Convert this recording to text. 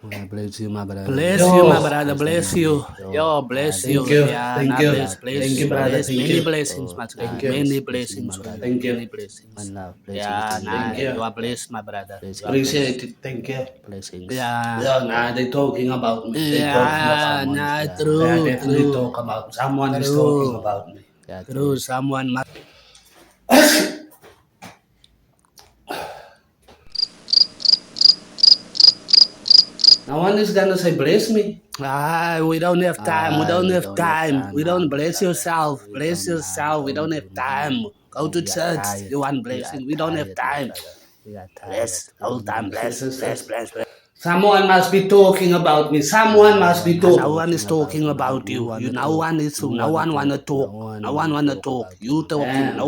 Bless you, my brother. Bless Yo, you, my brother. Bless you. Yo, bless you. thank you, Yeah, thank nah, you, bless, thank bless, you, brother, bless. thank Many you, blessings, my thank brother. you, Many Bless you, my blessings for you. brother. thank you, Many blessings. One love. Blessings to Yeah, you, nah, thank man. you. you are blessed, my brother. You are Blessings to you. Appreciate blessed. it, thank you. Blessings. Yeah. Yeah, nah, they talking about me. They talking Yeah, about me. Someone's nah, They are true, definitely true, talk about. Someone is talking true, about me. yeah, true. true. Someone must. No one is gonna say bless me. We don't have time. We don't We have don't have time. time We now, don't my bless brother. yourself. We Bless don't we yourself. We don't don't do have time. now. Go to We are church. tired. You want We are blessing. We don't have tired, my time. brother. We are tired. Bless We all don't time. do Bless, bless, bless, bless. Someone must be talking about me. Someone must be Someone is No talking. one is talking about talking me. about No you. one You. to No talk. one is. No No one to one wanna talk. No talk. one No one wanna wanna talk talk. about You you. talking. No Damn.